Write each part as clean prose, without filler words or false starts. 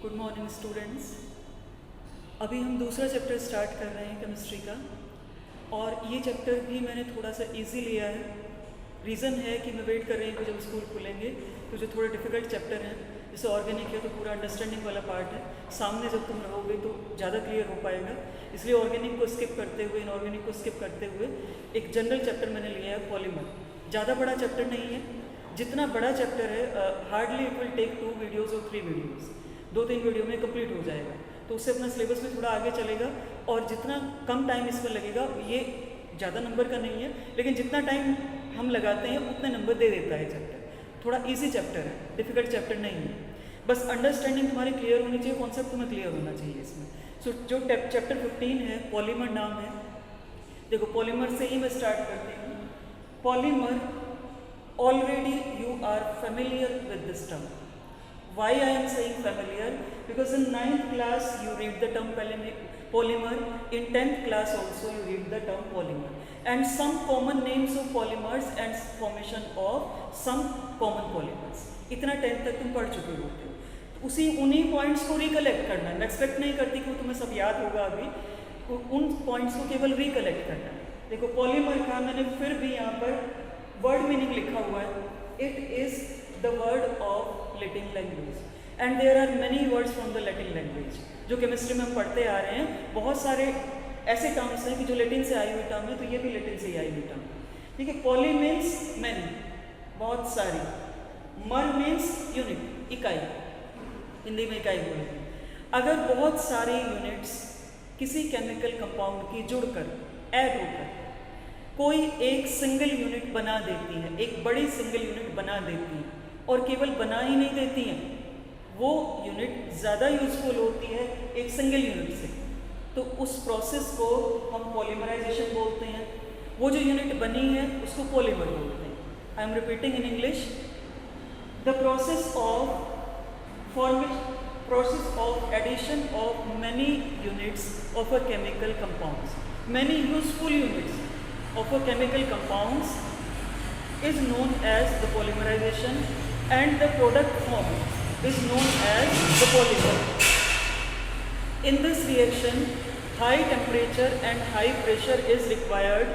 Good morning students. अभी हम दूसरा चैप्टर स्टार्ट कर रहे हैं केमिस्ट्री का, और ये चैप्टर भी मैंने थोड़ा सा इजी लिया है। रीज़न है कि मैं वेट कर रही हूँ कि जब स्कूल खुलेंगे तो जो थोड़े डिफ़िकल्ट चैप्टर हैं, जैसे ऑर्गेनिक है तो पूरा अंडरस्टैंडिंग वाला पार्ट है, सामने जब तुम रहोगे तो ज़्यादा क्लियर हो पाएगा। इसलिए ऑर्गेनिक को स्किप करते हुए, इनऑर्गेनिक को स्किप करते हुए एक जनरल चैप्टर मैंने लिया है, पॉलीमर। ज़्यादा बड़ा चैप्टर नहीं है, जितना बड़ा चैप्टर है hardly it will take 2 videos और 3 वीडियोज़, 2-3 वीडियो में कंप्लीट हो जाएगा, तो उससे अपना सिलेबस भी थोड़ा आगे चलेगा। और जितना कम टाइम इसमें लगेगा, ये ज़्यादा नंबर का नहीं है, लेकिन जितना टाइम हम लगाते हैं उतने नंबर दे देता है चैप्टर। थोड़ा इजी चैप्टर है, डिफ़िकल्ट चैप्टर नहीं है। बस अंडरस्टैंडिंग तुम्हारी क्लियर होनी चाहिए, कॉन्सेप्ट तुम्हें क्लियर होना चाहिए इसमें। सो जो चैप्टर 15 है, पॉलीमर नाम है। देखो, पॉलीमर से ही मैं स्टार्ट करती हूँ। Polymer, already you are familiar with this term. Why I am saying familiar? Because in 9th class you read the term polymer, in 10th class also you read the term polymer, and some common names of polymers and formation of some common polymers. इतना 10th तक तुम पढ़ चुके होते हो। उसी उन्हीं points को रिकलेक्ट करना है। मैं एक्सपेक्ट नहीं करती कि तुम्हें सब याद होगा अभी, उन पॉइंट्स को केवल रिकलेक्ट करना है। देखो, पॉलीमर का मैंने फिर भी यहाँ पर वर्ड मीनिंग लिखा हुआ है। It is the word of Latin language, and there are many words from the Latin language जो केमिस्ट्री में हम पढ़ते आ रहे हैं। बहुत सारे ऐसे टर्म्स हैं कि जो लेटिन से आई हुई टर्म है, तो ये भी लेटिन से ही आई हुई टर्म। ठीक है। पॉली मीन्स मैनी, बहुत सारी। मर मीन्स यूनिट, इकाई, हिंदी में इकाई बोलेंगे। अगर बहुत सारे यूनिट्स किसी केमिकल कंपाउंड की जुड़कर, ऐड होकर कोई एक सिंगल यूनिट बना देती है, एक बड़ी सिंगल यूनिट बना देती है, और केवल बना ही नहीं देती हैं, वो यूनिट ज़्यादा यूजफुल होती है एक सिंगल यूनिट से, तो उस प्रोसेस को हम पॉलीमराइजेशन बोलते हैं। वो जो यूनिट बनी है उसको पॉलीमर बोलते हैं। I am repeating in English, the process of addition of many units of a chemical compounds, many useful units of a chemical compounds is known as the polymerization, and the product form is known as the polymer. In this reaction, high temperature and high pressure is required.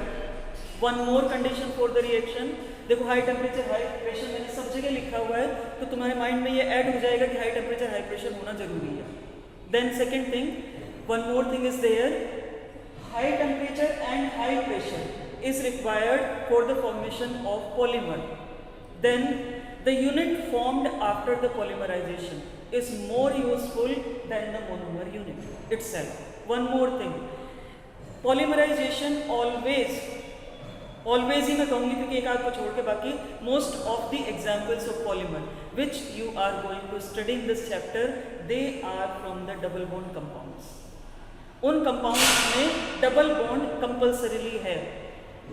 One more condition for the reaction. देखो, high temperature high pressure मैंने सब जगह लिखा हुआ है, तो तुम्हारे mind में ये ऐड हो जाएगा कि हाई टेम्परेचर हाई प्रेशर होना जरूरी है। Then second thing, one more thing is there, high temperature and high pressure is required for the formation of polymer. Then the unit formed after the polymerization is more useful than the monomer unit itself. One more thing, polymerization always ही मैं कहूँगी, क्योंकि एक आध को छोड़ के बाकी most of the examples of polymer which you are going to study in this chapter, they are from the double bond compounds. उन कंपाउंड्स में डबल बॉन्ड कंपल्सरीली है।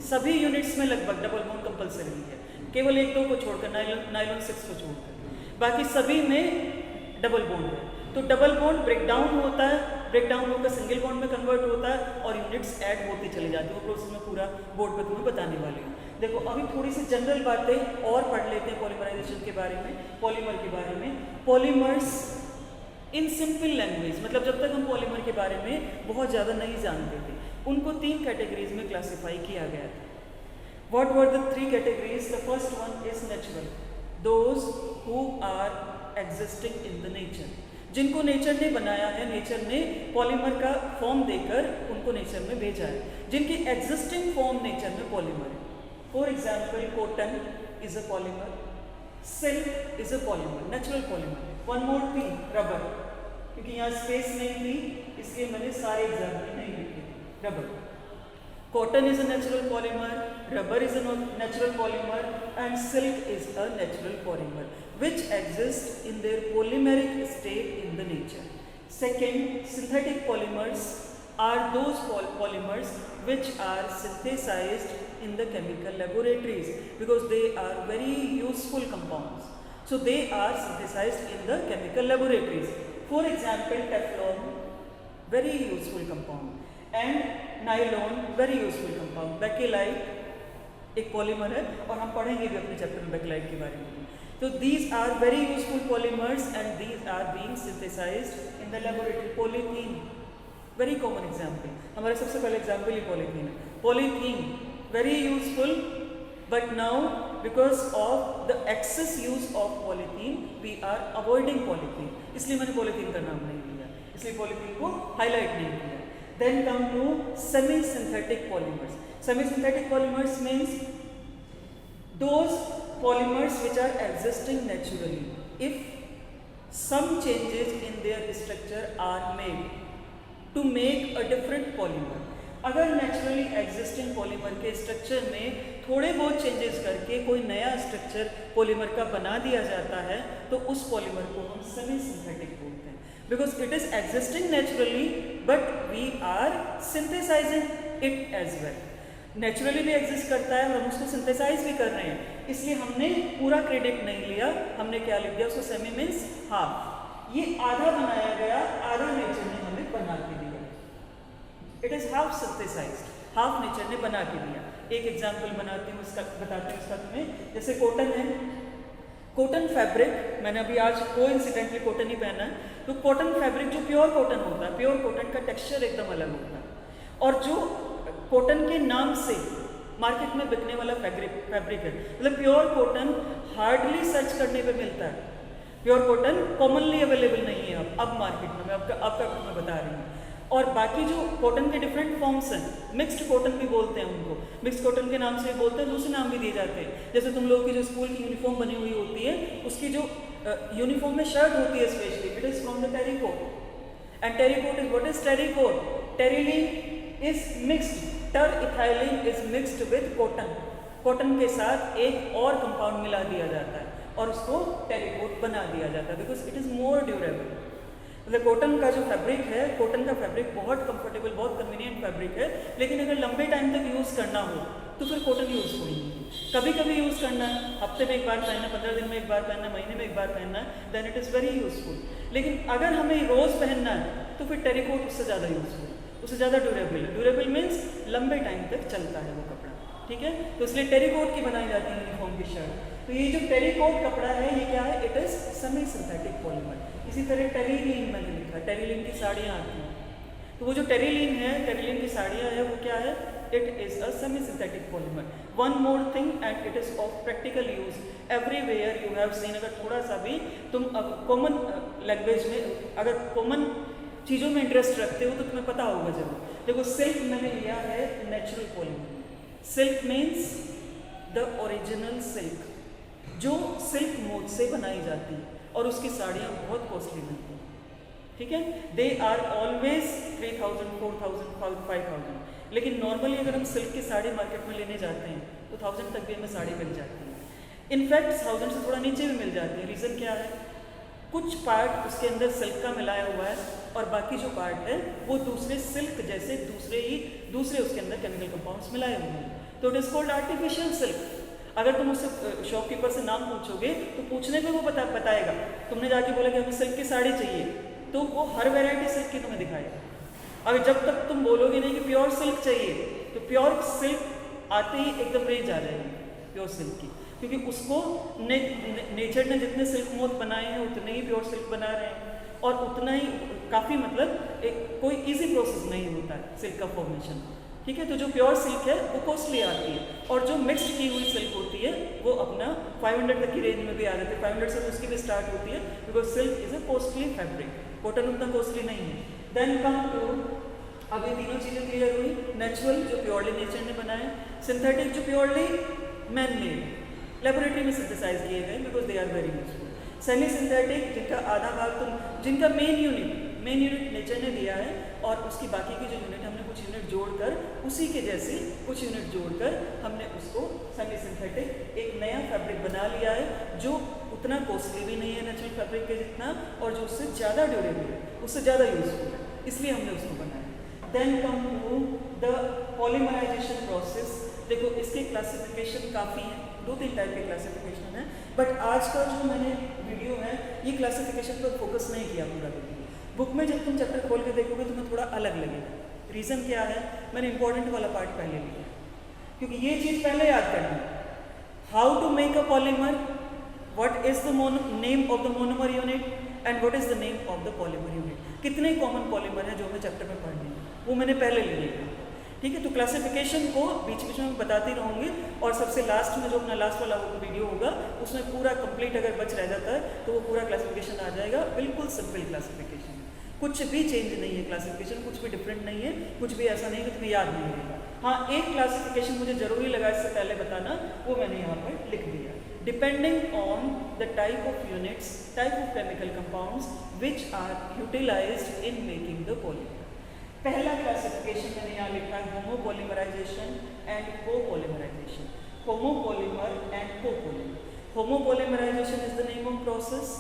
सभी यूनिट्स में लगभग डबल बॉन्ड कंपल्सरीली है, केवल एक दो को छोड़कर, नायलॉन 6 को छोड़कर, बाकी सभी में डबल बॉन्ड है। तो डबल बॉन्ड ब्रेक डाउन होता है, ब्रेक डाउन होकर सिंगल बॉन्ड में कन्वर्ट होता है, और यूनिट्स ऐड होती चली जाती है। वो प्रोसेस में पूरा बोर्ड पर तुम्हें बताने वाली हूँ। देखो, अभी थोड़ी सी जनरल बातें और पढ़ लेते हैं पॉलीमराइजेशन के बारे में, पॉलीमर के बारे में। पॉलीमर्स इन सिंपल लैंग्वेज, मतलब जब तक हम पॉलीमर के बारे में बहुत ज़्यादा नहीं जानते थे, उनको 3 कैटेगरीज में क्लासिफाई किया गया था। What were the 3 categories? The first one is natural, those who are existing in the nature, जिनको नेचर ने बनाया है, नेचर ने पॉलीमर का फॉर्म देकर उनको नेचर में भेजा है, जिनकी एग्जिस्टिंग फॉर्म नेचर में पॉलीमर है। For example, cotton is a polymer, silk is a polymer, natural polymer. One more thing, rubber, क्योंकि यहाँ स्पेस नहीं थी इसलिए मैंने सारे एग्जाम्पल नहीं लिखे। Rubber, cotton is a natural polymer, rubber is a natural polymer, and silk is a natural polymer which exist in their polymeric state in the nature. Second, synthetic polymers are those polymers which are synthesized in the chemical laboratories, because they are very useful compounds. So they are synthesized in the chemical laboratories. For example, Teflon, very useful compound, and nylon, very useful compound. Bakelite एक polymer है, और हम पढ़ेंगे भी अपने chapter में backlight के बारे में। तो these are very useful polymers and these are being synthesized in the laboratory. Polythene, very common example. हमारा सबसे पहला example ही polythene है. Polythene, very useful, but now because of the excess use of polythene, we are avoiding polythene. इसलिए मैंने polythene का नाम नहीं लिया, इसलिए polythene को highlight नहीं किया. Then come to semi-synthetic polymers. Semi-synthetic polymers means those polymers which are existing naturally. If some changes in their structure are made to make a different polymer, अगर नेचुरली एग्जिस्टिंग पॉलीमर के structure में थोड़े बहुत changes करके कोई नया structure polymer का बना दिया जाता है तो उस पॉलीमर को हम सेमी सिंथेटिक बोलते हैं, because it is existing naturally but we are synthesizing it as well. Naturally भी एग्जिस्ट करता है और हम उसको सिंथेसाइज भी कर रहे हैं, इसलिए हमने पूरा क्रेडिट नहीं लिया. हमने क्या लिख दिया उसको, सेमी मीन्स हाफ. ये आधा बनाया गया, आधा नेचर ने हमें बना के दिया. It is half synthesized, half nature ने बना के दिया. एक एग्जांपल बनाती हूँ इसका, बताती हूँ इसका तुम्हें. जैसे कॉटन है, कॉटन फैब्रिक, मैंने अभी आज कोइंसिडेंटली कॉटन ही पहना है. तो कॉटन फैब्रिक जो प्योर कॉटन होता है, प्योर कॉटन का टेक्सचर एकदम अलग होता है. और जो कॉटन के नाम से मार्केट में बिकने वाला फैब्रिक है, मतलब प्योर कॉटन हार्डली सर्च करने पे मिलता है. प्योर कॉटन कॉमनली अवेलेबल नहीं है अब मार्केट में, मैं आपका मैं बता रही हूँ. और बाकी जो कॉटन के डिफरेंट फॉर्म्स हैं, मिक्स्ड कॉटन भी बोलते हैं उनको, मिक्स्ड कॉटन के नाम से बोलते हैं, दूसरे नाम भी दिए जाते हैं. जैसे तुम लोगों की जो स्कूल की यूनिफॉर्म बनी हुई होती है, उसकी जो यूनिफॉर्म में शर्ट होती है specially, it is from the terricot. And terricot is what is terricot? Terylene is mixed, ter ethylene is mixed with cotton. Cotton के साथ एक और कंपाउंड मिला दिया जाता है और उसको टेरिकोट बना दिया जाता है, because it is more durable. मतलब कॉटन का जो फैब्रिक है, कॉटन का फैब्रिक बहुत कंफर्टेबल, बहुत कन्वीनियंट फैब्रिक है, लेकिन अगर लंबे टाइम तक यूज़ करना हो तो फिर कॉटन यूज़ होगी. कभी कभी यूज़ करना है, हफ्ते में एक बार पहनना, 15 दिन में एक बार पहनना, महीने में एक बार पहनना, then it is very useful. लेकिन अगर हमें रोज़ पहनना है तो फिर टेरिकोट उससे ज़्यादा यूजफुल, उससे ज़्यादा ड्यूरेबल है. ड्यूरेबल मीन्स लंबे टाइम तक चलता है वो कपड़ा, ठीक है. तो इसलिए टेरिकोट की बनाई जाती है यूनिफॉर्म की शर्ट. तो ये जो टेरिकोट कपड़ा है ये क्या है? It is semi synthetic polymer. इसी तरह टेरिलीन मैंने लिखा, टेरिलीन की साड़ियाँ आती हैं. तो वो जो टेरिलीन है, टेरिलीन की साड़ियाँ है, वो क्या है? It is a semi synthetic polymer. One more thing and it is of practical use everywhere you have seen. अगर थोड़ा सा भी तुम कॉमन लैंग्वेज में, अगर कॉमन चीज़ों में इंटरेस्ट रखते हो तो तुम्हें पता होगा जरूर. देखो, सिल्क मैंने लिया है natural polymer. Silk means the original silk, जो सिल्क मोत से बनाई जाती है और उसकी साड़ियाँ बहुत कॉस्टली बनती हैं, ठीक है. They are always 3000, 4000, 5000. लेकिन नॉर्मली अगर हम सिल्क की साड़ी मार्केट में लेने जाते हैं तो 1000 तक भी हमें साड़ी मिल जाती है. इनफैक्ट 1000 से थोड़ा नीचे भी मिल जाती है. रीज़न क्या है? कुछ पार्ट उसके अंदर सिल्क का मिलाया हुआ है और बाकी जो पार्ट है वो दूसरे सिल्क जैसे दूसरे उसके अंदर केमिकल कंपाउंड्स मिलाए हुए हैं. तो it is called artificial silk. अगर तुम उससे शॉपकीपर से नाम पूछोगे तो पूछने पे वो बताएगा. तुमने जाके बोला कि हमें सिल्क की साड़ी चाहिए तो वो हर वैरायटी सिल्क की तुम्हें दिखाएगा. अगर जब तक तुम बोलोगे नहीं कि प्योर सिल्क चाहिए तो प्योर सिल्क आते ही एकदम रेंज आ जाएगी प्योर सिल्क की, क्योंकि उसको नेचर ने जितने सिल्क मोत बनाए हैं उतने ही प्योर सिल्क बना रहे हैं और उतना ही काफ़ी, मतलब एक कोई ईजी प्रोसेस नहीं होता है सिल्क का फॉर्मेशन, ठीक है. तो जो प्योर सिल्क है वो कॉस्टली आती है और जो मिक्स्ड की हुई सिल्क होती है वो अपना 500 तक की रेंज में भी आ जाती है. 500 से तो उसकी भी स्टार्ट होती है, because silk is a costly fabric. Cotton उतना कॉस्टली नहीं है. देन कम टू, अब ये तीनों चीज़ें क्लियर हुई. नेचुरल जो प्योरली नेचर ने बनाए, सिंथेटिक जो प्योरली मैन मेड लेबोरेटरी में सिंथेसाइज किए गए, because they are very useful. Semi synthetic जिनका आधा भाग जिनका मेन यूनिट नेचर ने दिया है और उसकी बाकी की जो यूनिट हमने कुछ यूनिट जोड़कर उसी के जैसे कुछ यूनिट जोड़कर हमने उसको सेमी सिंथेटिक एक नया फैब्रिक बना लिया है जो उतना कॉस्टली भी नहीं है नेचुरल फैब्रिक के जितना और जो उससे ज़्यादा ड्यूरेबल है, उससे ज़्यादा यूजफुल है, इसलिए हमने उसको बनाया. Then come to the polymerization process. देखो, इसके क्लासिफिकेशन काफ़ी हैं, 2-3 टाइप के क्लासिफिकेशन है, बट आज का जो मैंने वीडियो है ये क्लासिफिकेशन पर फोकस नहीं किया पूरा वीडियो. बुक में जब तुम चैप्टर खोल के देखोगे तुम्हें थोड़ा अलग लगेगा. रीज़न क्या है? मैंने इंपॉर्टेंट वाला पार्ट पहले लिया क्योंकि ये चीज़ पहले याद करना है. How to make a polymer, what is the name of the monomer unit and what is the name of the polymer unit. कितने कॉमन पॉलीमर हैं जो हमें चैप्टर में पढ़ने हैं, वो मैंने पहले ले लिया। ठीक है, तो क्लासिफिकेशन को बीच बीच में बताती रहूँगी और सबसे लास्ट में जो अपना लास्ट वाला वीडियो होगा उसमें पूरा कंप्लीट अगर बच रह जाता है तो वो पूरा क्लासिफिकेशन आ जाएगा। बिल्कुल सिंपल क्लासिफिकेशन, कुछ भी चेंज नहीं है क्लासिफिकेशन, कुछ भी डिफरेंट नहीं है, कुछ भी ऐसा नहीं कि तुम्हें याद नहीं रहेगा। हाँ, एक क्लासिफिकेशन मुझे जरूरी लगा इससे पहले बताना, वो मैंने यहाँ पर लिख दिया। Depending on the type of units, type of chemical compounds which are utilized in making the polymer. पहला क्लासिफिकेशन मैंने यहाँ लिखा है homopolymerization and copolymerization. Homopolymer and copolymer. Homopolymerization is the name of process,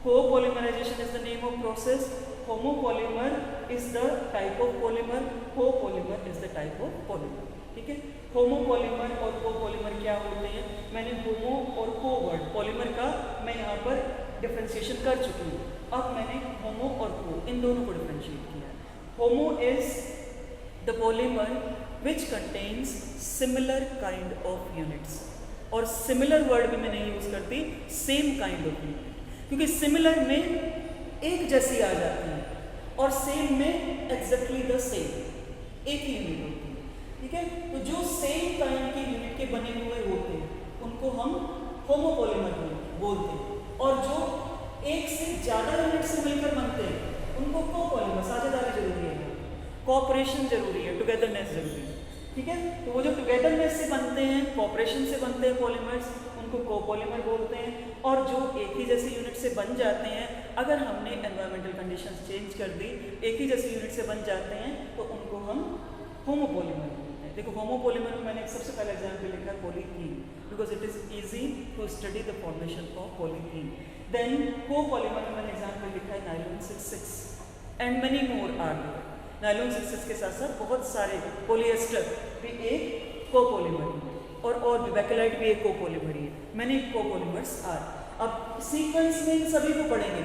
copolymerization is the name of process, homopolymer is the type of polymer, copolymer is the type of polymer। ठीक है, homopolymer और copolymer क्या होते हैं, मैंने होमो और को word polymer का मैं यहाँ पर डिफरेंशिएशन कर चुकी हूँ। अब मैंने होमो और को इन दोनों को डिफरेंशिएट किया। Homo is the polymer which contains similar kind of units, और सिमिलर वर्ड भी मैं नहीं यूज करती, सेम काइंड ऑफ यूनिट, क्योंकि सिमिलर में एक जैसी आ जाती है और सेम में एग्जैक्टली द सेम, एक ही यूनिट होती है। ठीक है, तो जो सेम काइंड के यूनिट के बने हुए होते हैं उनको हम होमोपॉलीमर बोलते हैं, और जो एक से ज़्यादा यूनिट से मिलकर बनते हैं उनको कोपॉलीमर। साझेदारी जरूरी है, कोऑपरेशन जरूरी है, टुगेदरनेस जरूरी है। ठीक है, तो वो जो टुगेदरनेस से बनते हैं, कोऑपरेशन से बनते हैं पॉलीमर्स, उनको कोपॉलीमर बोलते हैं। और जो एक ही जैसे यूनिट से बन जाते हैं, अगर हमने एनवायरमेंटल कंडीशंस चेंज कर दी, एक ही जैसे यूनिट से बन जाते हैं, तो उनको हम होमोपॉलीमर बोलते हैं। देखो, होमोपॉलीमर में मैंने सबसे पहला एग्जाम्पल लिखा है polythene, because it is easy to study the formation of polythene. Then copolymer में मैंने एग्जाम्पल लिखा है nylon 66 and many more are there. Nylon 66 के साथ साथ बहुत सारे, पॉलिएस्टर भी एक कोपॉलीमर है, और भी बैकेलाइट भी एक कोपॉलीमर है, मैंने कोपॉलीमर्स आर। अब सीक्वेंस में इन सभी को पढ़ेंगे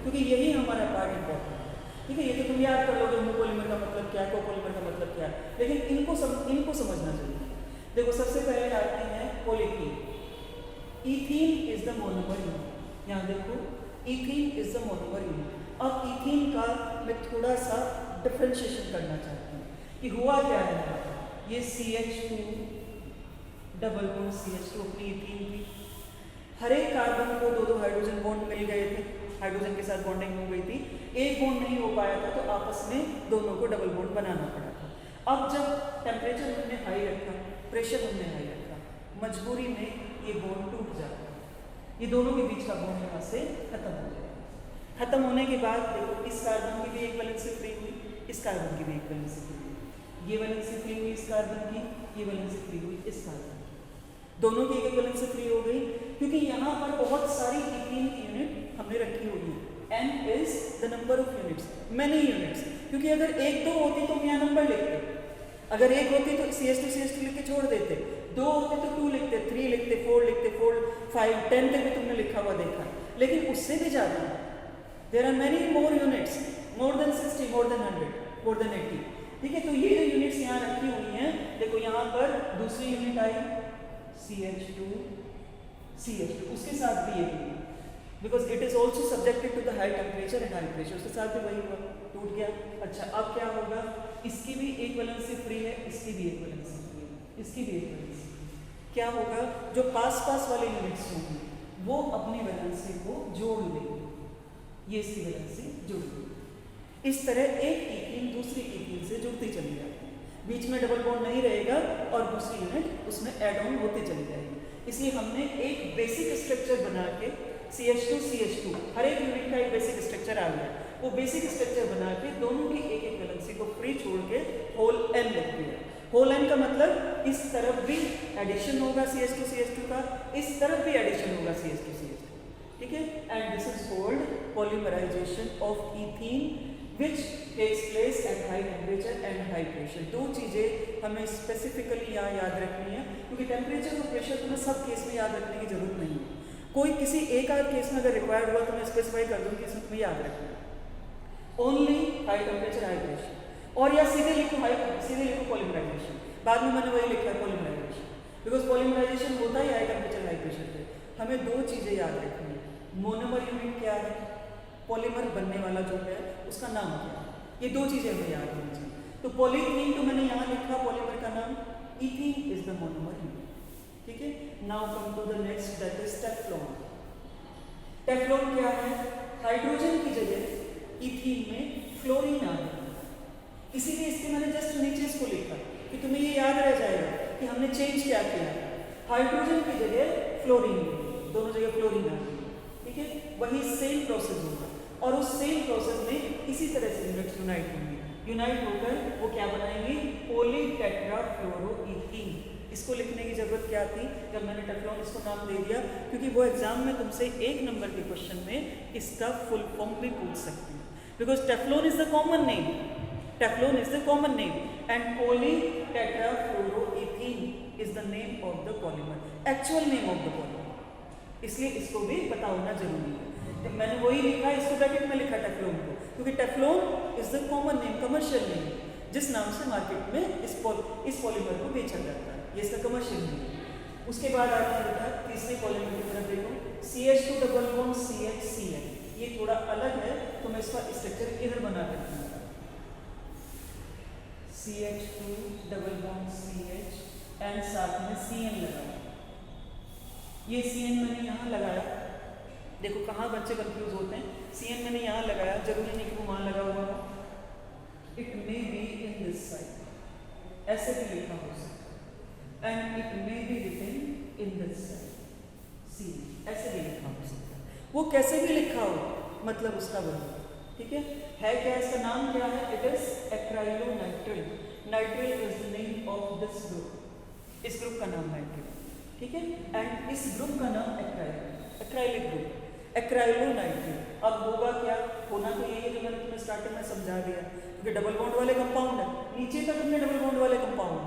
क्योंकि यही हमारा पार्ट इंपॉर्टेंट है। ठीक है, ये तो तुम याद कर लोगे होमोपॉलीमर का मतलब क्या है, कोपॉलीमर का मतलब क्या है, लेकिन इनको समझना चाहिए। देखो, सबसे पहले आते हैं polythene. Ethene is the monomer unit. यहाँ देखो, ethene is the monomer unit. अब इथीन का मैं थोड़ा सा डिफरेंशिएशन करना चाहती हूँ कि हुआ क्या है। ये CH2 डबल बॉन्ड CH2 अपनी इथीन की, हर एक कार्बन को दो हाइड्रोजन बॉन्ड मिल गए थे, हाइड्रोजन के साथ बॉन्डिंग हो गई थी, एक बॉन्ड नहीं हो पाया था तो आपस में दोनों को डबल बॉन्ड बनाना पड़ा था। अब जब टेम्परेचर हमने हाई रखा, प्रेशर हमने हाई रखा, मजबूरी में ये बॉन्ड टूट जाता है, ये दोनों के बीच का बॉन्ड यहाँ से खत्म हो जाएगा। खत्म होने के बाद देखो, इस कार्बन की भी एक वैलेंसी फ्री हुई, इस कार्बन की भी एक वैलेंसी फ्री हुई, ये वैलेंसी फ्री हुई इस कार्बन की, ये वैलेंसी फ्री हुई इस कार्बन की, दोनों की एक वैलेंसी फ्री हो गई, क्योंकि यहाँ पर बहुत सारी इथीन की यूनिट हमने रखी होगी। N is the number of units, many units, क्योंकि अगर एक दो होती तो हम यहाँ नंबर लिखते, अगर एक होती तो CH2 लिख के छोड़ देते, दो होते तो 2 लिखते, 3 लिखते, 4 लिखते, 4, 5, 10 तक भी तुमने लिखा हुआ देखा, लेकिन उससे भी ज़्यादा there are many more units, more than 60, more than 100, more than 80। ठीक है, तो ये जो यूनिट्स यहाँ रखी हुई हैं, देखो यहाँ पर दूसरी यूनिट आई CH2, उसके साथ भी ये हुई, because it is also subjected to the high temperature and high pressure, उसके साथ भी वही हुआ, टूट गया। अच्छा, अब क्या होगा, इसकी भी एक वैलेंसी फ्री है, इसकी भी एक वैलेंसी फ्री है, इसकी भी एक वैलेंसी। क्या होगा, जो पास वाले यूनिट्स होंगे वो अपनी वैलेंसी को जोड़ लेंगे, ये इसकी वैलेंसी जुड़ गई। इस तरह एक इथीन दूसरी इथीन से जुड़ती चली जाती है, बीच में डबल बॉन्ड नहीं रहेगा और दूसरी यूनिट उसमें ऐड ऑन होती चली जाएगी। इसलिए हमने एक बेसिक स्ट्रक्चर बना के CH2 हर एक यूनिट का एक बेसिक स्ट्रक्चर आ गया, वो बेसिक स्ट्रक्चर बना के दोनों की एक एक वैलेंसी को फ्री छोड़ के होल N लिख दिया। होल N का मतलब इस तरफ भी एडिशन होगा CH2 का, इस तरफ भी एडिशन होगा CH2। ठीक है, and this is called polymerization of ethene which takes place at high temperature and high pressure। दो चीज़ें हमें स्पेसिफिकली यहाँ याद रखनी है, क्योंकि टेम्परेचर और प्रेशर तुम्हें सब केस में याद रखने की जरूरत नहीं है, कोई किसी एक आध केस में अगर रिक्वायर्ड हुआ तो मैं स्पेसिफाई कर दूँगी इसमें तुम्हें याद रखना है only high temperature high pressure, और या सीधे लिखो पॉलीमराइजेशन, बाद में मैंने वही लिखा है पॉलीमराइजेशन, बिकॉज पॉलीमराइजेशन होता ही हाई टेम्परेचर हाई प्रेशर पे। हमें दो चीज़ें याद रखनी है। मोनोमर यूनिट क्या है, पॉलीमर बनने वाला जो है उसका नाम क्या है, ये दो चीज़ें हमें याद होनी चाहिए। तो पॉलीथीन तो मैंने यहाँ लिखा पॉलीमर का नाम, ethene is the monomer unit, ठीक है। Now come to the next, that is Teflon. Teflon क्या है, हाइड्रोजन की जगह इथीन में फ्लोरीन आ गया, इसीलिए इसके मैंने जस्ट नीचे इसको लिखा कि तुम्हें ये याद रह जाएगा कि हमने चेंज क्या किया है, हाइड्रोजन की जगह फ्लोरीन, दोनों जगह फ्लोरीन आ गई, ठीक है। वही सेम प्रोसेस होगा और उस सेम प्रोसेस में इसी तरह से यूनिट्स यूनाइट होंगी, यूनाइट होकर वो क्या बनाएंगे, पॉलीटेट्राफ्लोरोइथीन। इसको लिखने की जरूरत क्या थी जब मैंने टेफ्लॉन इसको नाम दे दिया, क्योंकि वो एग्जाम में तुमसे 1 नंबर के क्वेश्चन में इसका फुल फॉर्म भी पूछ सकते हैं, because Teflon is the common name, Teflon is the common name and polytetrafluoroethene is the name of the polymer, actual name of the polymer, इसलिए इसको भी पता होना जरूरी है। तो मैंने वही लिखा, इसको ब्रैकेट में लिखा टेफ्लॉन को, क्योंकि Teflon is the common name, commercial name, जिस नाम से मार्केट में इस पॉलीमर को बेचा जाता है, ये इसका कमर्शियल नेम है। उसके बाद आगे होता है तीसरे पॉलीमर की तरफ देखो, CH2 डबल बॉन्ड CHCl, ये थोड़ा अलग है तो मैं इसका स्ट्रक्चर इधर बना देता हूँ, CH2 double bond CH and साथ में CN लगाया, ये CN मैंने यहाँ लगाया, देखो कहाँ बच्चे कंफ्यूज होते हैं, CN मैंने यहाँ लगाया, जरूरी नहीं कि वो वहाँ लगा हुआ हो, it may be in this side, ऐसे भी लिखा हो सकता है, and it may be written in this side, see ऐसे भी लिखा हो सकता है, वो कैसे भी लिखा हो मतलब उसका वही, ठीक है क्या, इसका नाम क्या है, it is acrylonitrile, nitrile is the name of this group, इस ग्रुप का नाम नाइट्रिल, ठीक है, एंड इस ग्रुप का नाम एक्राइलिक ग्रुप, एक्राइलोनाइट्रिल। अब होगा क्या, होना तो यही है जो मैंने तुम्हें स्टार्टिंग में समझा दिया, क्योंकि डबल बॉन्ड वाले कंपाउंड है, नीचे तक हमने डबल बॉन्ड वाले कंपाउंड है,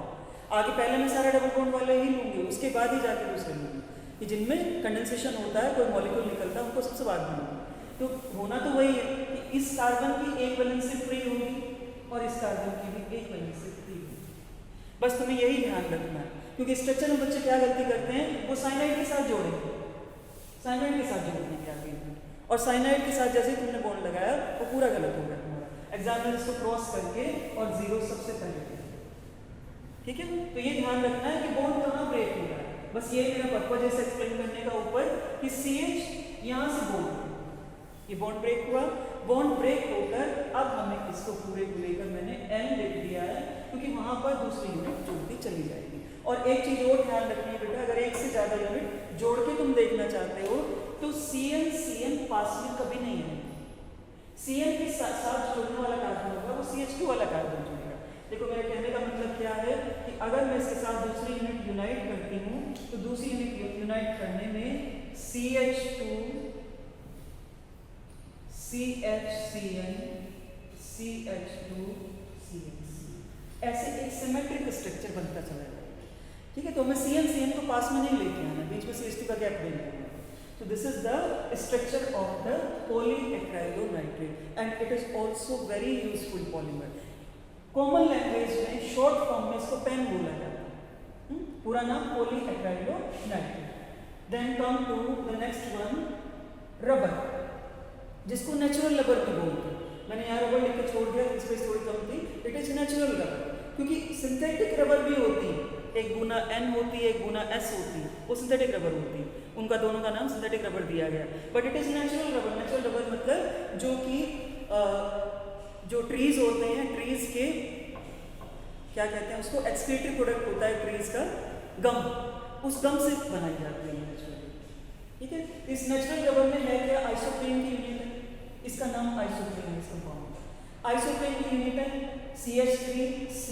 आगे पहले मैं सारा डबल बॉन्ड वाले ही लूंगी, उसके बाद ही जाके दूसरे लूंगी, कि जिनमें कंडेंसेशन होता है, कोई मॉलिक्यूल निकलता है, उनको सबसे बाद में लूंगी। तो होना तो वही है कि इस कार्बन की एक वैलेंसी फ्री होगी और इस कार्बन की भी एक वैलेंसी फ्री होगी, बस तुम्हें यही ध्यान रखना है, क्योंकि स्ट्रक्चर में बच्चे क्या गलती करते हैं, वो साइनाइड के साथ जोड़ेंगे, साइनाइड के साथ जोड़ने क्या करेंगे, और साइनाइड के साथ जैसे ही तुमने बॉन्ड लगाया वो पूरा गलत हो गया तुम्हारा, एग्जाम में इसको क्रॉस करके और जीरो सबसे पहले, ठीक है। तो ये ध्यान रखना है कि बॉन्ड कहाँ ब्रेक हो रहा है, बस ये मेरा पर्पज है एक्सप्लेन करने का ऊपर कि CH यहाँ से बॉन्ड, ये बॉन्ड ब्रेक हुआ, बॉन्ड ब्रेक होकर अब हमें इसको पूरे को लेकर मैंने N लिख दिया है, क्योंकि वहां पर दूसरी यूनिट जोड़ती चली जाएगी। और एक चीज और ध्यान रखनी है बेटा, अगर एक से ज्यादा यूनिट जोड़ के तुम देखना चाहते हो तो CN पास में कभी नहीं है, CN के साथ जोड़ने वाला कार्बन होगा वो CH2 वाला कार्बन जोड़ेगा। देखो मेरे कहने का मतलब क्या है कि अगर मैं इसके साथ दूसरी यूनिट यूनाइट करती हूँ तो दूसरी यूनिट यूनाइट करने में CH2 CHCN CH2 CNC ऐसे एक सिमेट्रिक स्ट्रक्चर बनता चला जाएगा, ठीक है। तो हमें CN को पास में नहीं लेके आना, बीच में CH2 का गैप देना है। So this is the structure of the polyacrylonitrile and it is also very useful polymer. Common language में शॉर्ट फॉर्म में इसको पेन बोला जाता है, पूरा नाम polyacrylonitrile. Then come to the next one, rubber, जिसको नेचुरल रबर भी बोलते हैं। मैंने यहाँ रबर लिख के छोड़ दिया, स्पेस थोड़ी कम थी, इट इज नेचुरल रबर, क्योंकि सिंथेटिक रबर भी होती है, एक गुना N होती है, एक गुना S होती है, वो सिंथेटिक रबर होती है, उनका दोनों का नाम सिंथेटिक रबर दिया गया। But it is natural rubber, natural rubber मतलब जो कि जो ट्रीज होते हैं, ट्रीज के क्या कहते हैं उसको, एक्सक्रीटरी प्रोडक्ट होता है ट्रीज का गम, उस गम से बनाई जाती है नेचुरली, ठीक है। इस नेचुरल रबर में है क्या, आइसोप्रेन की यूनिट है, इसका नाम आइसोप्रेन है, इस कंपाउंड आइसोप्रेन की यूनिट है CH3 C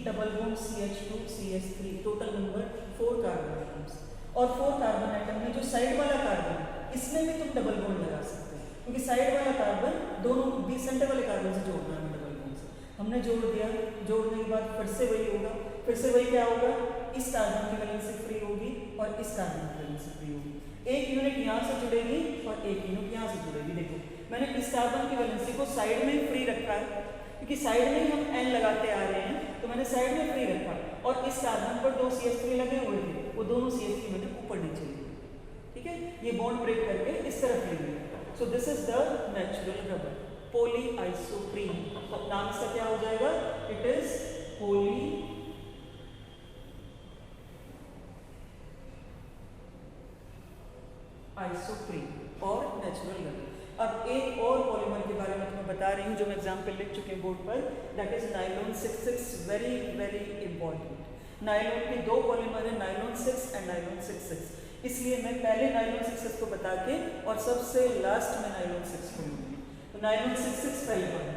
double bond CH2 CH3, total number 4 carbon atoms, और 4 कार्बन एटम में जो साइड वाला कार्बन इसमें भी तुम डबल बॉन्ड लगा सकते हो, क्योंकि साइड वाला कार्बन दोनों बीच सेंटर वाले कार्बन से जोड़ना है डबल बॉन्ड से, हमने जोड़ दिया, जोड़ने के बाद फिर से वही होगा, फिर से वही क्या होगा, इस कार्बन की वैलेंसी फ्री होगी और इस कार्बन की वैलेंसी फ्री होगी, एक यूनिट यहाँ से जुड़ेगी और एक यूनिट यहाँ से जुड़ेगी। देखो मैंने इस कार्बन की वैलेंसी को साइड में फ्री रखा है, क्योंकि साइड में ही हम N लगाते आ रहे हैं, तो मैंने साइड में फ्री रखा, और इस कार्बन पर 2 CH3 लगे हुए थे, वो दोनों CH3 मैंने ऊपर नीचे लिए, ठीक है, ये बॉन्ड ब्रेक करके इस तरफ लेंगे। So this is the natural rubber, polyisoprene. तो नाम इसका क्या हो जाएगा? इट इज पॉली आइसोप्रीन और नेचुरल रबर। अब एक और पॉलीमर के बारे में तुम्हें बता रही हूँ जो मैं एग्जाम्पल लिख चुके हैं बोर्ड पर, that is nylon 66, very very important. Nylon के दो पॉलीमर है, नायलॉन 6 एंड नायलॉन 66, इसलिए मैं पहले नायलॉन 66 को बता के और सबसे लास्ट में नायलॉन 6 को लूँगी। तो नायलॉन 66 पहले पढ़ना,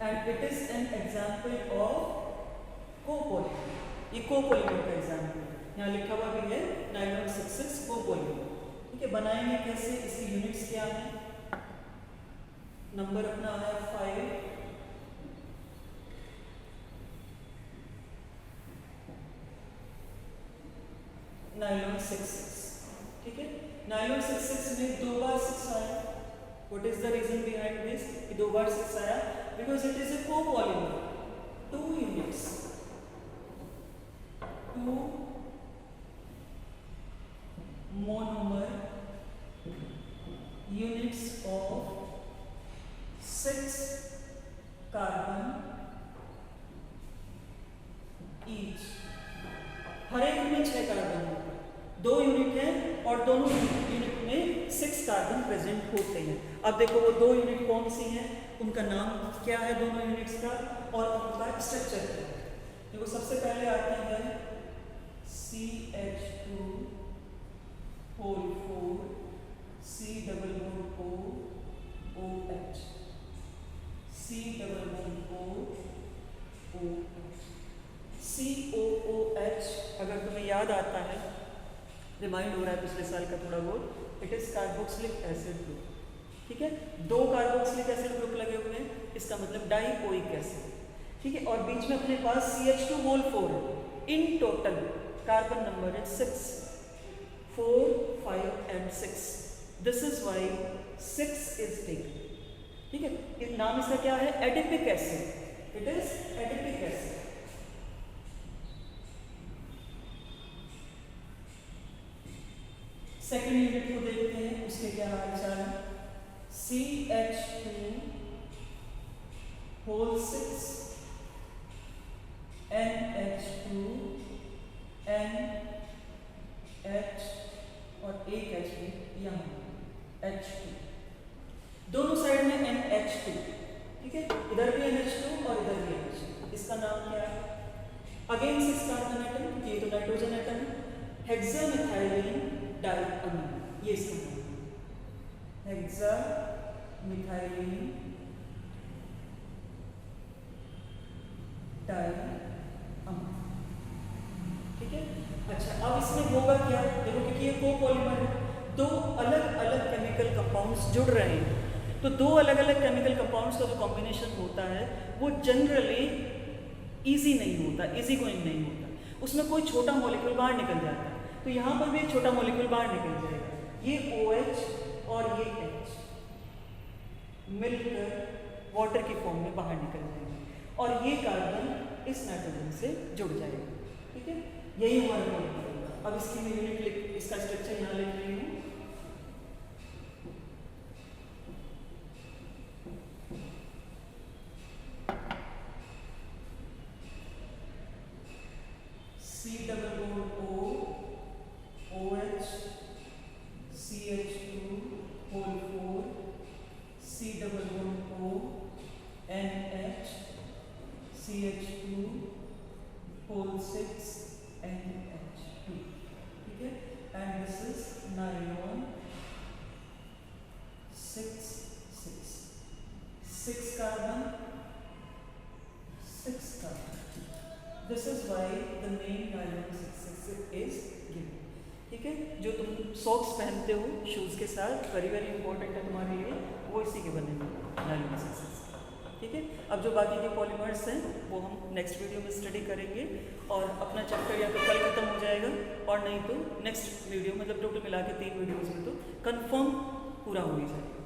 and it is an example of copolymer. ये कोपॉलीमर का एग्जाम्पल है, यहाँ लिखा हुआ भी है नायलॉन 66 कोपॉलीमर। ठीक है, बनाएंगे कैसे, इसकी यूनिट्स क्या है? नंबर अपना है 5, नायलॉन 66। ठीक है, नायलॉन 66 में 2 बार 6 आया। What is the reason behind this कि 2 बार 6 आया? Because it is a copolymer, 2 units, 2 monomer units of 6 carbon each। हर एक में 6 कार्बन होते हैं, 2 यूनिट हैं और दोनों यूनिट में 6 कार्बन प्रेजेंट होते हैं। अब देखो वो 2 यूनिट कौन सी हैं, उनका नाम क्या है दोनों यूनिट्स का, और उनका स्ट्रक्चर क्या है। देखो सबसे पहले आते हैं CH2 whole 4 C double bond O OH, C double bond O OH, COOH। अगर तुम्हें याद आता है, रिमाइंड हो रहा है पिछले साल का थोड़ा बहुत, it is carboxylic acid group. ठीक है, 2 कार्बोक्सिलिक एसिड ग्रुप लगे हुए हैं, इसका मतलब डाइओइक एसिड। ठीक है, और बीच में अपने पास CH2 whole 4 है। इन टोटल कार्बन नंबर है 6, 4, 5 and 6। This is why 6 is taken. ठीक है, इस नाम इसका क्या है? Adipic acid, it is adipic acid. Second unit को देखते हैं, उसके क्या हालचाल है। CH2 whole 6 NH2 NH और एक H भी यहाँ H2, दोनों साइड में NH2। ठीक है, इधर भी NH2 और इधर भी NH2। इसका नाम क्या है? अगेन 6 कार्बन एटम, ये तो नाइट्रोजन एटम है, हेक्सामिथाइलिन डाइअमीन, ये इसका नाम है, हेक्सामिथाइलिन डाइअमीन। ठीक है, अच्छा अब इसमें होगा क्या? देखो क्योंकि ये कोपॉलीमर है, 2 अलग अलग केमिकल कंपाउंड्स जुड़ रहे हैं, तो 2 अलग अलग केमिकल कंपाउंड्स का जो कॉम्बिनेशन होता है वो जनरली इजी नहीं होता, इजी गोइंग नहीं होता, उसमें कोई छोटा मॉलिक्यूल बाहर निकल जाता है। तो यहाँ पर भी एक छोटा मॉलिक्यूल बाहर निकल जाएगा, ये OH और ये H मिलकर वाटर की फॉर्म में बाहर निकल जाएंगे और ये कार्बन इस नाइट्रोजन से जुड़ जाएगा। ठीक है, यही हमारा मॉलिक्यूल। अब इसकी मैं यूनिट लिख, इसका स्ट्रक्चर यहाँ लिख रही हूँ। C double bond O OH CH2 whole 4 C double bond O NH CH2 whole 6 NH2। ठीक है, and this is nylon 6 carbon 6 carbon। This is why the name nylon 6 is given। ठीक है, जो तुम सॉक्स पहनते हो शूज़ के साथ, वेरी वेरी इंपॉर्टेंट है तुम्हारे लिए, वो इसी के बने हुए nylon 6। ठीक है, अब जो बाकी के पॉलीमर्स हैं वो हम नेक्स्ट वीडियो में स्टडी करेंगे और अपना चैप्टर या तो कल खत्म हो जाएगा और नहीं तो नेक्स्ट वीडियो, मतलब टोटल मिला के 3 वीडियोज़ में तो कंफर्म पूरा हो ही जाएगा।